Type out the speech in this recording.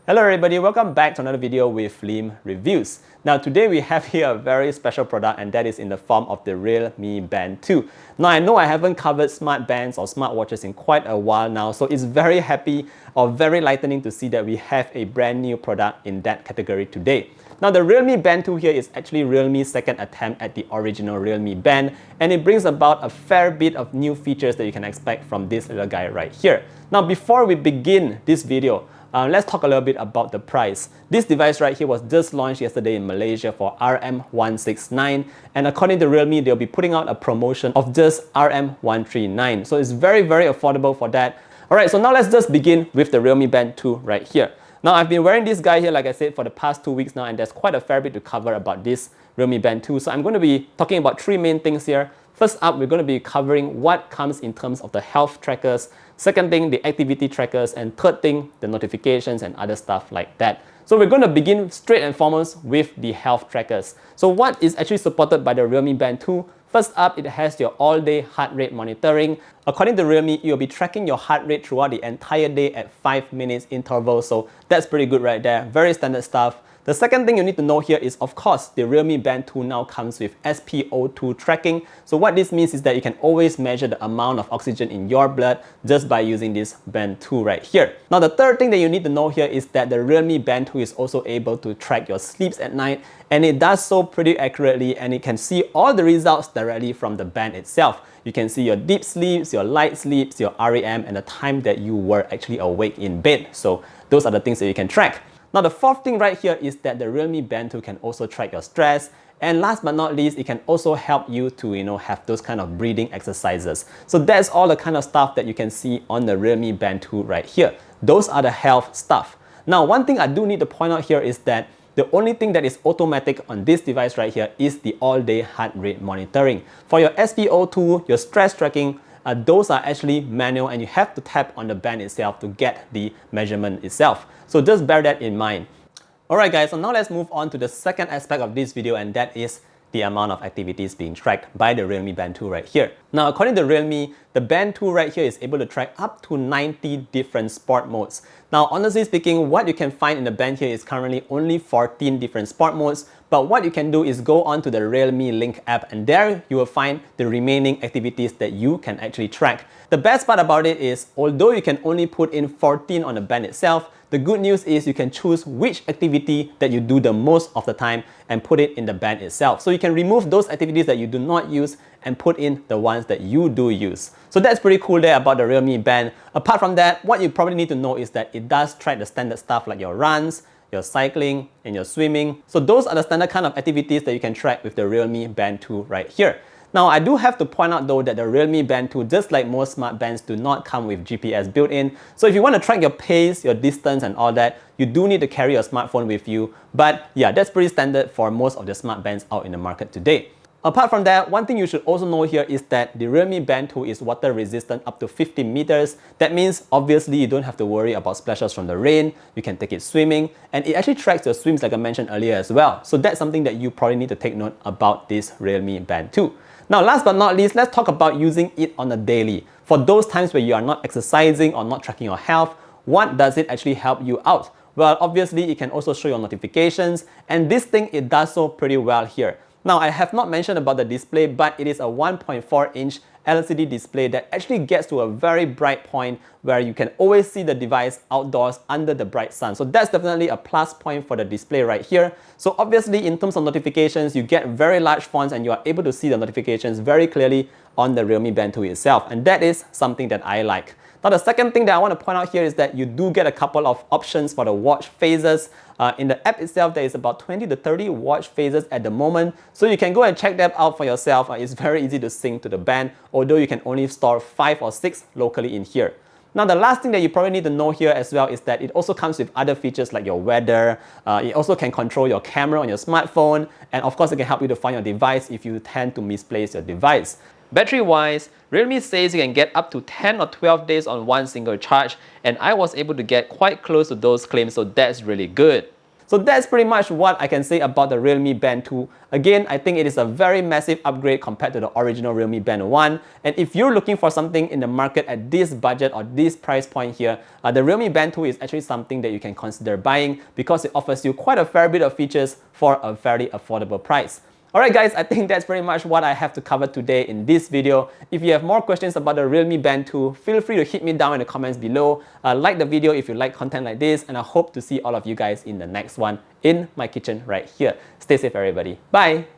Hello everybody, welcome back to another video with Lim Reviews. Now today we have here a very special product, and that is in the form of the Realme Band 2. Now I know I haven't covered smart bands or smartwatches in quite a while now, so it's very happy or very lightening to see that we have a brand new product in that category today. Now the Realme Band 2 here is actually Realme's second attempt at the original Realme Band, and it brings about a fair bit of new features that you can expect from this little guy right here. Now before we begin this video, let's talk a little bit about the price. This device right here was just launched yesterday in Malaysia for RM169, and according to Realme, they'll be putting out a promotion of just RM139. So it's very affordable for that. Alright, so now let's just begin with the Realme Band 2 right here. Now I've been wearing this guy here, like I said, for the past 2 weeks now, and there's quite a fair bit to cover about this Realme Band 2. So I'm going to be talking about three main things here. First up, we're going to be covering what comes in terms of the health trackers. Second thing, the activity trackers. And third thing, the notifications and other stuff like that. So we're going to begin straight and foremost with the health trackers. So what is actually supported by the Realme Band 2? First up, it has your all-day heart rate monitoring. According to Realme, you'll be tracking your heart rate throughout the entire day at 5 minutes intervals. So that's pretty good right there. Very standard stuff. The second thing you need to know here is, of course, the Realme Band 2 now comes with SpO2 tracking. So what this means is that you can always measure the amount of oxygen in your blood just by using this Band 2 right here. Now the third thing that you need to know here is that the Realme Band 2 is also able to track your sleeps at night, and it does so pretty accurately, and it can see all the results directly from the band itself. You can see your deep sleeps, your light sleeps, your REM, and the time that you were actually awake in bed. So those are the things that you can track. Now the fourth thing right here is that the Realme Band 2 can also track your stress, and last but not least, it can also help you to have those kind of breathing exercises. So that's all the kind of stuff that you can see on the Realme Band 2 right here. Those are the health stuff. Now one thing I do need to point out here is that the only thing that is automatic on this device right here is the all-day heart rate monitoring. For your SpO2, your stress tracking, those are actually manual, and you have to tap on the band itself to get the measurement itself. So just bear that in mind. Alright guys, so now let's move on to the second aspect of this video, and that is the amount of activities being tracked by the Realme Band 2 right here. Now according to Realme, the Band 2 right here is able to track up to 90 different sport modes. Now honestly speaking, what you can find in the band here is currently only 14 different sport modes, but what you can do is go on to the Realme Link app, and there you will find the remaining activities that you can actually track. The best part about it is, although you can only put in 14 on the band itself, the good news is you can choose which activity that you do the most of the time and put it in the band itself. So you can remove those activities that you do not use and put in the ones that you do use. So that's pretty cool there about the Realme Band. Apart from that, what you probably need to know is that it does track the standard stuff like your runs, your cycling, and your swimming. So those are the standard kind of activities that you can track with the Realme Band 2 right here. Now I do have to point out though that the Realme Band 2, just like most smart bands, do not come with GPS built in. So if you want to track your pace, your distance and all that, you do need to carry your smartphone with you. But yeah, that's pretty standard for most of the smart bands out in the market today. Apart from that, one thing you should also know here is that the Realme Band 2 is water resistant up to 50 meters. That means obviously you don't have to worry about splashes from the rain. You can take it swimming, and it actually tracks your swims like I mentioned earlier as well. So that's something that you probably need to take note about this Realme Band 2. Now last but not least, let's talk about using it on a daily. For those times where you are not exercising or not tracking your health, what does it actually help you out? Well, obviously it can also show your notifications, and this thing, it does so pretty well here. Now I have not mentioned about the display, but it is a 1.4-inch LCD display that actually gets to a very bright point where you can always see the device outdoors under the bright sun. So that's definitely a plus point for the display right here. So obviously in terms of notifications, you get very large fonts and you are able to see the notifications very clearly on the Realme Band 2 itself, and that is something that I like. Now the second thing that I want to point out here is that you do get a couple of options for the watch phases. In the app itself, there is about 20 to 30 watch phases at the moment, so you can go and check them out for yourself. It's very easy to sync to the band, although you can only store 5 or 6 locally in here. Now the last thing that you probably need to know here as well is that it also comes with other features like your weather. It also can control your camera on your smartphone, and of course it can help you to find your device if you tend to misplace your device. Battery wise, Realme says you can get up to 10 or 12 days on one single charge, and I was able to get quite close to those claims, so that's really good. So that's pretty much what I can say about the Realme Band 2. Again, I think it is a very massive upgrade compared to the original Realme Band 1. And if you're looking for something in the market at this budget or this price point here, the Realme Band 2 is actually something that you can consider buying because it offers you quite a fair bit of features for a very affordable price. Alright guys, I think that's pretty much what I have to cover today in this video. If you have more questions about the Realme Band 2, feel free to hit me down in the comments below. Like the video if you like content like this, and I hope to see all of you guys in the next one in my kitchen right here. Stay safe everybody. Bye!